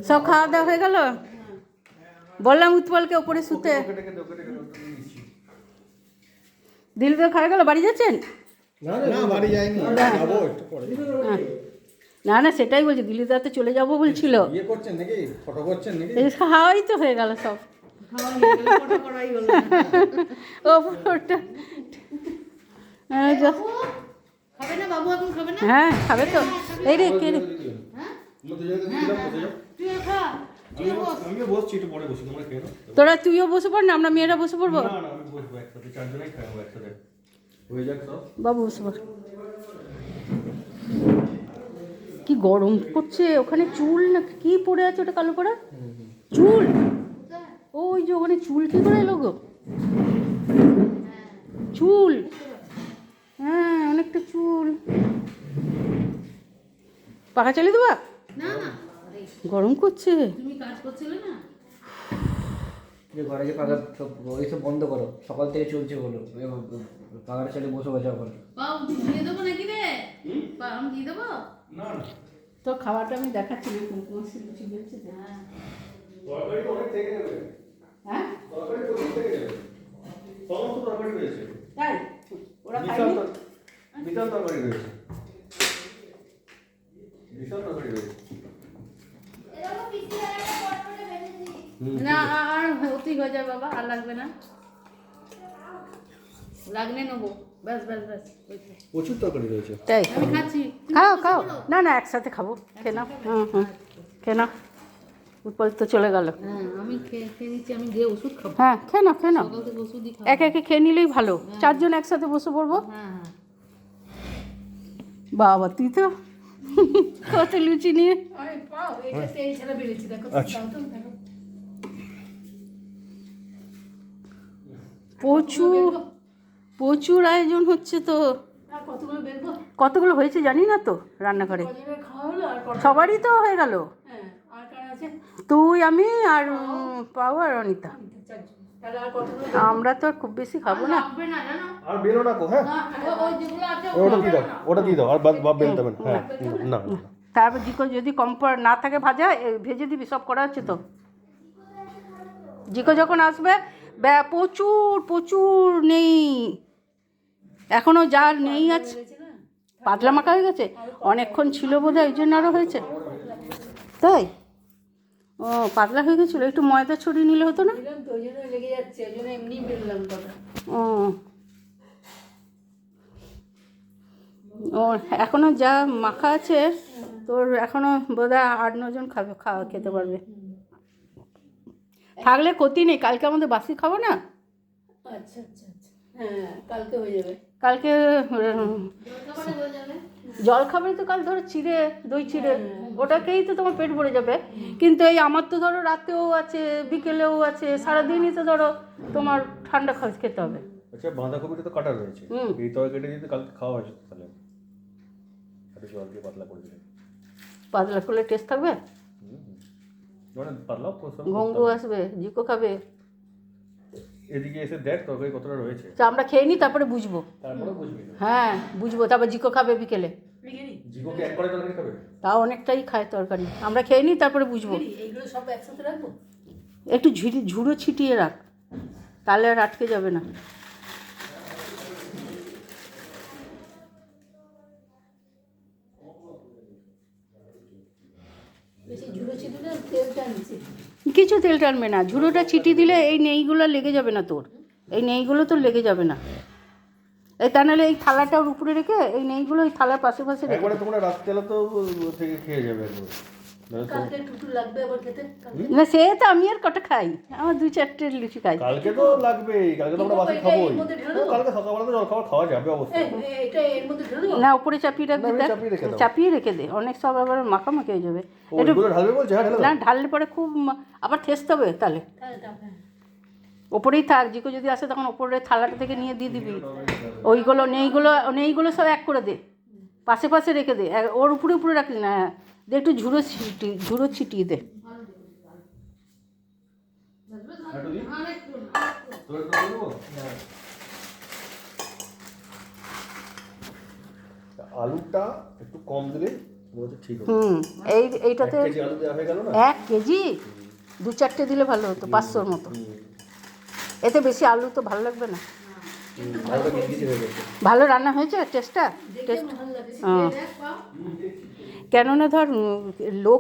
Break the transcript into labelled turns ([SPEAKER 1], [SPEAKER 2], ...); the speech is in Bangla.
[SPEAKER 1] সব খাওয়া দাওয়া হয়ে গেল? বললাম উৎপলকে ওপরে শুতে। দিলবে খাওয়া গেল? বাড়ি যাচ্ছেন? না না সেটাই বলছি, দিল্লিদাতে চলে যাবো বলছিল। খাওয়াই তো হয়ে গেল সব। হ্যাঁ খাবে তো। এই রে কে রে, তোরা তুইও বসে পড় না, আমরা মেয়েরা বসে পড়বো। বাবু বসে পড়। কি গরম করছে ওখানে। চুল না কি পড়ে আছে ওটা, কালো পড়া চুল। ওই যে ওখানে চুল কি করে এলো গো? চুল, হ্যাঁ অনেকটা চুল। পাখা চালিয়ে দেবা? গরম করছে। তুমি কাজ করছিলে না?
[SPEAKER 2] যে ঘরে যে পাখা ওইসব বন্ধ করো, সকাল থেকে চলছে বলো। পাখাটা চালিয়ে বসে বসে করো।
[SPEAKER 3] দিয়ে দেবো নাকি রে? আমি দিয়ে দেবো না।
[SPEAKER 1] তো খাবারটা আমি দেখাচ্ছি না, কোন লুচি দিচ্ছে। হ্যাঁ তরকারি অনেক থেকে যাবে। হ্যাঁ তরকারি প্রচুর থেকে যাবে, সমস্ত তরকারি রয়েছে। তাই ওরা খায়নি? বিশাল তরকারি রয়েছে, বিশাল তরকারি রয়েছে। না আর হতেই হয়ে যাবে বাবা, আর লাগবে না। লাগলে নেবো, ব্যাস ব্যাস ব্যাস।
[SPEAKER 2] প্রচুর তরকারি রয়েছে।
[SPEAKER 1] তাই
[SPEAKER 3] আমি খাচ্ছি।
[SPEAKER 1] খাও খাও। না না একসাথে খাবো, খেয়ে নাও। খেয়ে নাও। উৎপল তো চলে গেল।
[SPEAKER 3] হ্যাঁ আমি খেয়ে নিচ্ছি, আমি গিয়ে ওষুধ খাবো।
[SPEAKER 1] হ্যাঁ খেয়ে নাও খেয়ে নাও,
[SPEAKER 3] সকাল থেকে ওষুধই খাবো।
[SPEAKER 1] একে একে খেয়ে নিলেই ভালো। চারজন একসাথে বসে পড়বো।
[SPEAKER 3] হ্যাঁ হ্যাঁ
[SPEAKER 1] বাবা তুই তো কত লুচি নিয়ে। প্রচুর প্রচুর আয়োজন হচ্ছে তো। কতগুলো হয়েছে জানি না তো রান্নাঘরে। সবারই তো হয়ে গেল। তুই আমি আর পাও আর অনিতা। আমরা তো আর খুব বেশি খাবো না।
[SPEAKER 4] আর বেলো না কো। হ্যাঁ ওটা দিয়ে দাও, ওটা দিয়ে দাও। আর বাপ বেল দেবেন। হ্যাঁ না
[SPEAKER 1] তারপর জিকো যদি কম না থাকে ভাজা, ভেজে দিবি। সব করা হচ্ছে তো। জিকো যখন আসবে প্রচুর প্রচুর নেই এখনো, যার নেই আছে। পাতলা মাখা হয়ে গেছে, অনেকক্ষণ ছিল বোধহয়, ওই জন্য আরও হয়েছে। তাই ও পাতলা হয়ে গেছিলো, একটু ময়দা ছড়িয়ে নিলে হতো না? ও ও এখনো যা মাখা আছে তোর, এখনো বোধহয় 8-9 জন খেতে পারবে। থাকলে ক্ষতি নেই, কালকে আমাদের বাসি খাবো না।
[SPEAKER 3] আচ্ছা আচ্ছা আচ্ছা হ্যাঁ কালকে হয়ে যাবে।
[SPEAKER 1] কালকে জল খাবে তো, কাল ধরো চিড়ে, দই চিড়ে, ওটাকেই তো তোমার পেট ভরে যাবে। কিন্তু এই আমার তো ধরো রাতেও আছে, বিকেলেও আছে, সারাদিনই তো ধরো তোমার ঠান্ডা খেতে হবে।
[SPEAKER 4] আচ্ছা বাঁধাকপিটা তো কাটা রয়েছে, এই তরকারিটা যদি কালকে খাওয়া হয়েছে তাহলে একটু জল দিয়ে পাতলা করে দিলেন।
[SPEAKER 1] পাতলা করলে টেস্ট থাকবে।
[SPEAKER 4] মানে পাতলা
[SPEAKER 1] গঙ্গু আসবে, জিকো খাবে।
[SPEAKER 4] এদিকে এসে দেখ তরকারি কতটা রয়েছে।
[SPEAKER 1] তো আমরা খেয়ে নিই, তারপরে বুঝবো।
[SPEAKER 4] তারপরে বুঝবি।
[SPEAKER 1] হ্যাঁ বুঝবো, তারপর জিকো খাবে বিকেলে।
[SPEAKER 4] জিকো কি এক করে তরকারি খাবে?
[SPEAKER 1] তাও অনেকটাই খায় তরকারি, আমরা খেয়ে নিই তারপরে বুঝবো।
[SPEAKER 3] এইগুলো সব একসাথে রাখবো।
[SPEAKER 1] একটু ঝুড়ো ছিটিয়ে রাখ, তাহলে আর আটকে যাবে না। কিছু তেল টানবে না, ঝুড়োটা ছিটিয়ে দিলে এই নেইগুলো লেগে যাবে না তোর। এই নেইগুলো তোর লেগে যাবে না। এই তা নাহলে এই থালাটার উপরে রেখে এই নেইগুলো ওই থালার পাশে পাশে রেখে।
[SPEAKER 4] একবারে তোমরা রাত্রেবেলা তো থেকে খেয়ে যাবে একবার।
[SPEAKER 3] কালকে টুটু লাগবে আবার খেতে।
[SPEAKER 1] না সে তো আমি আর কটা খাই, আমার 2-4টে লুচি খাই।
[SPEAKER 4] কালকে তো লাগবেই, কালকে তো আমরা বাসি খাবোই। কালকে সকালবেলা তো জলখাবার খাওয়া যাবে অবশ্যই।
[SPEAKER 3] এটা এর মধ্যে ঢেলে দাও
[SPEAKER 1] না উপরে চাপিয়ে রাখবি, চাপিয়ে রেখে দে, অনেক সব আবার মাখামাখি হয়ে যাবে।
[SPEAKER 4] একটু ঢালবে বলছে। হ্যাঁ ঢেলে দাও।
[SPEAKER 1] না ঢাললে পরে খুব আবার ঠেসতে হবে, তাহলে ওপরেই থাক। জিকো যদি আসে তখন ওপরে থালাটা থেকে নিয়ে দিয়ে দিবি। ওইগুলো নেইগুলো সব এক করে দে, পাশে পাশে রেখে দে, ওর উপরে উপরে রাখিস না। দে একটু ঝুড়ো ছিটিয়ে দে।
[SPEAKER 4] আলুটা একটু কম দিলে বলতে ঠিক হবে।
[SPEAKER 1] এইটাতে
[SPEAKER 4] 1 কেজি আলু দেওয়া হয়ে গেল না?
[SPEAKER 1] 1 কেজি 2-4টে দিলে ভালো হতো, 500-র মতো। এতে বেশি আলু তো ভালো লাগবে না।
[SPEAKER 4] আলুটা কেজি হয়ে গেছে।
[SPEAKER 1] ভালো রান্না হয়েছে টেস্টটা? টেস্ট কেননা ধর লোক